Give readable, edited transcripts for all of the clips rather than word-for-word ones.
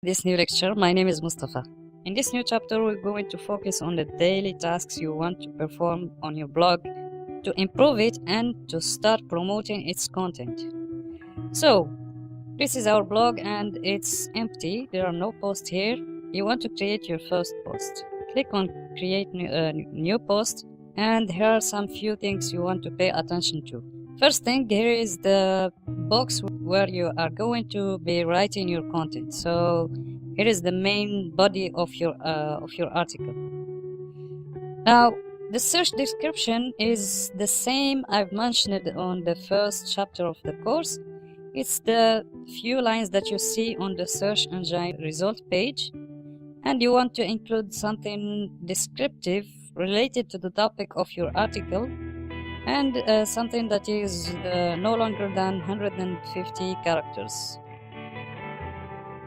This new lecture. My name is Mustafa. In this new chapter, we're going to focus on the daily tasks you want to perform on your blog to improve it and to start promoting its content. So, this is our blog and it's empty. There are no posts here. You want to create your first post. Click on create new post, and here are some few things you want to pay attention to. First thing, here is the box where you are going to be writing your content. So here is the main body of your article. Now the search description is the same I've mentioned on the first chapter of the course. It's the few lines that you see on the search engine result page, and you want to include something descriptive related to the topic of your article, and something that is no longer than 150 characters.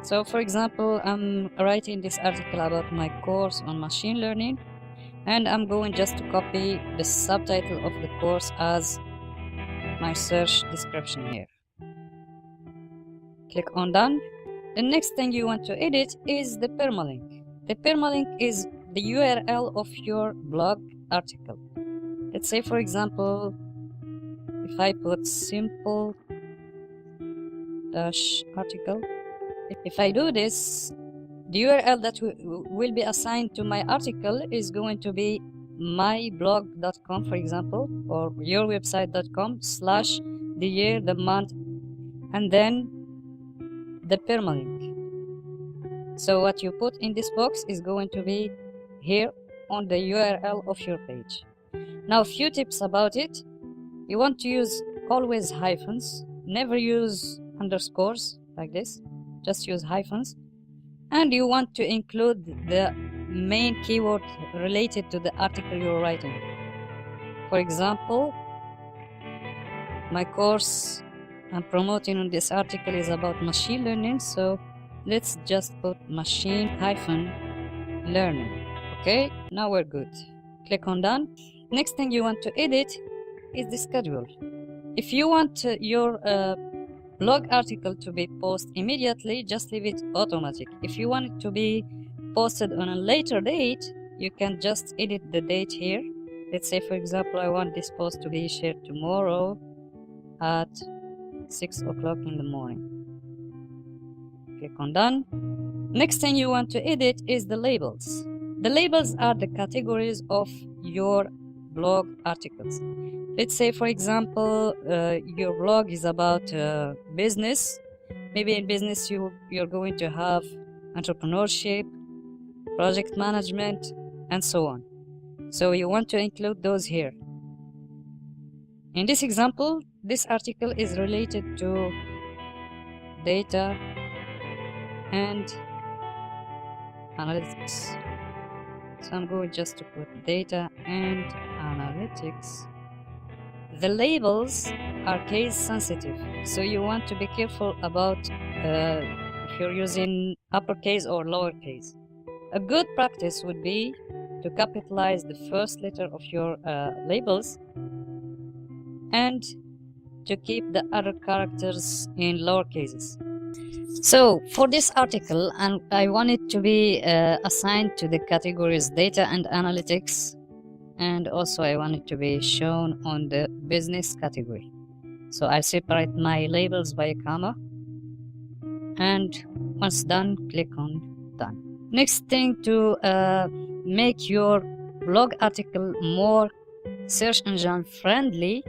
So for example, I'm writing this article about my course on machine learning, and I'm going just to copy the subtitle of the course as my search description here. Click on done. The next thing you want to edit is the permalink. The permalink is the URL of your blog article. Let's say, for example, if I put simple article, if I do this, the URL that will be assigned to my article is going to be myblog.com, for example, or yourwebsite.com/the year, the month, and then the permalink. So what you put in this box is going to be here on the URL of your page. Now, a few tips about it. You want to use always hyphens. Never use underscores like this. Just use hyphens. And you want to include the main keyword related to the article you're writing. For example, my course I'm promoting on this article is about machine learning, so let's just put machine-learning. Okay, now we're good. Click on done. Next thing you want to edit is the schedule. If you want your blog article to be posted immediately, just leave it automatic. If you want it to be posted on a later date, you can just edit the date here. Let's say, for example, I want this post to be shared tomorrow at 6 o'clock in the morning. Click on done. Next thing you want to edit is the labels. The labels are the categories of your blog articles. Let's say, for example, your blog is about business. Maybe in business you're going to have entrepreneurship, project management, and so on. So you want to include those here. In this example, this article is related to data and analytics. So I'm going just to put data and analytics. The labels are case sensitive, so you want to be careful about if you're using uppercase or lowercase. A good practice would be to capitalize the first letter of your labels and to keep the other characters in lower cases. So for this article, I want it to be assigned to the categories data and analytics, and also I want it to be shown on the business category. So I separate my labels by a comma, and once done, click on done. Next thing, to make your blog article more search engine friendly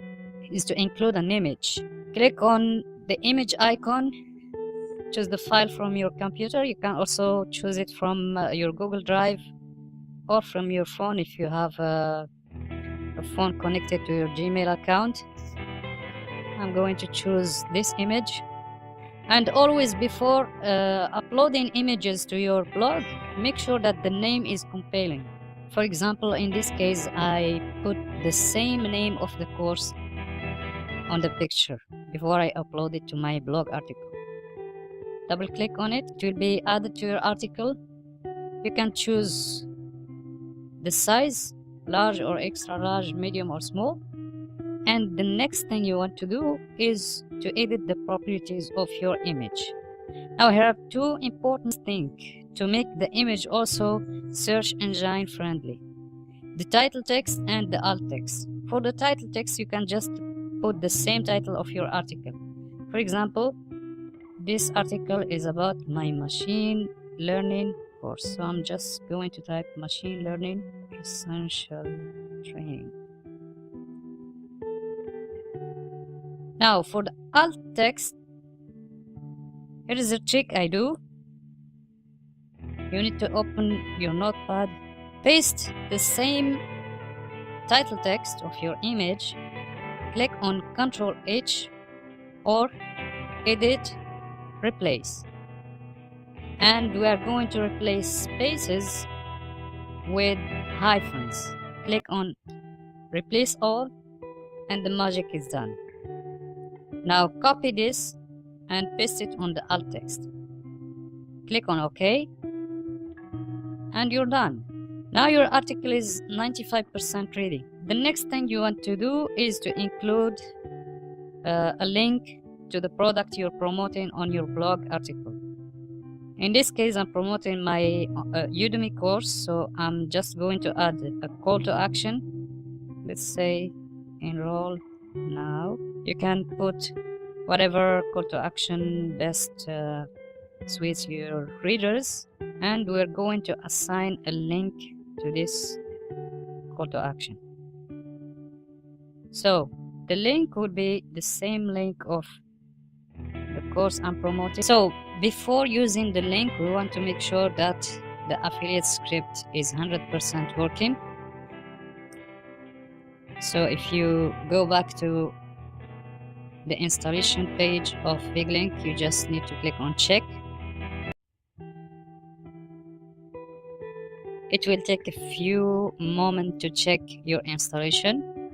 is to include an image. Click on the image icon, choose the file from your computer. You can also choose it from your Google Drive or from your phone if you have a phone connected to your Gmail account. I'm going to choose this image. And always, before uploading images to your blog, make sure that the name is compelling. For example, in this case, I put the same name of the course on the picture before I upload it to my blog article. Double click on it, it will be added to your article. You can choose the size, large or extra large, medium or small. And the next thing you want to do is to edit the properties of your image. Now here are two important things to make the image also search engine friendly: the title text and the alt text. For the title text, you can just put the same title of your article. For example, this article is about my machine learning course. So I'm just going to type machine learning essential training. Now for the alt text, here is a trick I do. You need to open your notepad, paste the same title text of your image, click on Ctrl H or Edit, Replace. And we are going to replace spaces with hyphens. Click on Replace All and the magic is done. Now copy this and paste it on the alt text. Click on OK and you're done. Now your article is 95% ready. The next thing you want to do is to include a link to the product you're promoting on your blog article. In this case, I'm promoting my Udemy course, so I'm just going to add a call to action. Let's say enroll now. You can put whatever call to action best suits your readers, and we're going to assign a link to this call to action. So the link would be the same link of the course I'm promoting. So before using the link, we want to make sure that the affiliate script is 100% working. So if you go back to the installation page of BigLink, you just need to click on check. It will take a few moments to check your installation.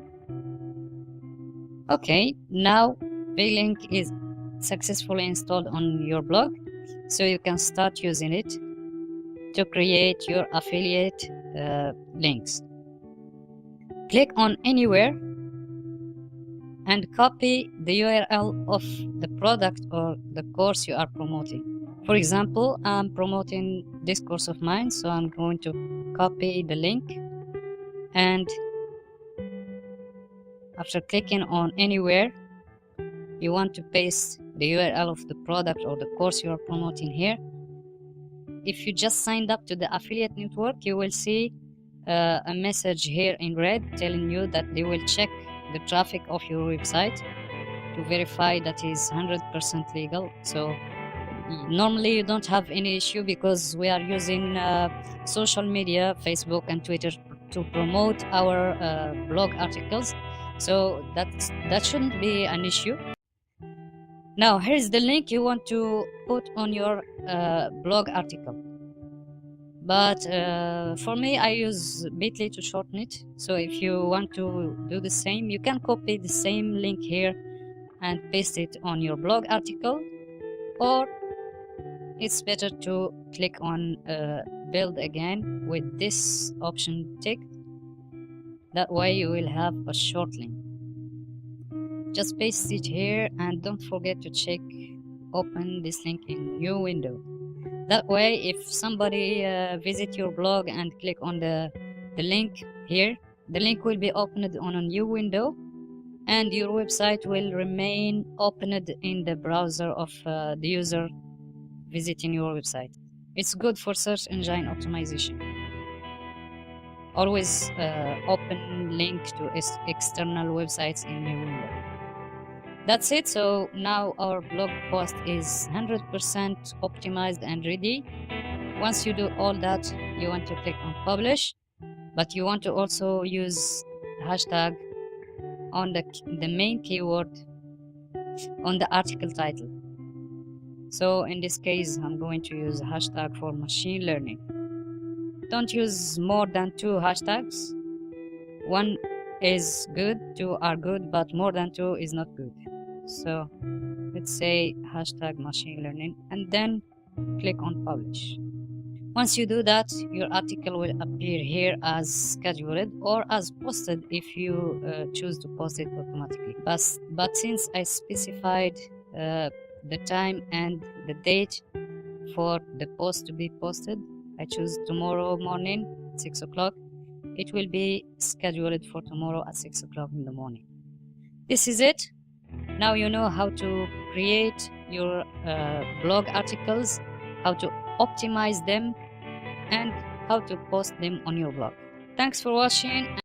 Okay, now BigLink is successfully installed on your blog, so you can start using it to create your affiliate links. Click on anywhere and copy the URL of the product or the course you are promoting. For example, I'm promoting this course of mine, so I'm going to copy the link, and after clicking on anywhere, you want to paste the URL of the product or the course you are promoting here. If you just signed up to the affiliate network, you will see a message here in red telling you that they will check the traffic of your website to verify that is 100% legal. So normally you don't have any issue because we are using social media, Facebook and Twitter, to promote our blog articles. So that shouldn't be an issue. Now here's the link you want to put on your blog article. But for me, I use bit.ly to shorten it. So if you want to do the same, you can copy the same link here and paste it on your blog article, or it's better to click on build again with this option ticked. That way you will have a short link. Just paste it here and don't forget to check open this link in new window. That way, if somebody visit your blog and click on the link here, the link will be opened on a new window and your website will remain opened in the browser of the user visiting your website. It's good for search engine optimization. Always open link to external websites in new window. That's it. So now our blog post is 100% optimized and ready. Once you do all that, you want to click on publish, but you want to also use hashtag on the main keyword on the article title. So in this case, I'm going to use hashtag for machine learning. Don't use more than 2 hashtags. 1 is good, 2 are good, but more than 2 is not good. So let's say hashtag machine learning and then click on publish. Once you do that, your article will appear here as scheduled or as posted if you choose to post it automatically. But since I specified the time and the date for the post to be posted. I choose tomorrow morning, 6 o'clock. It will be scheduled for tomorrow at 6 o'clock in the morning. This is it. Now you know how to create your blog articles, how to optimize them, and how to post them on your blog. Thanks for watching.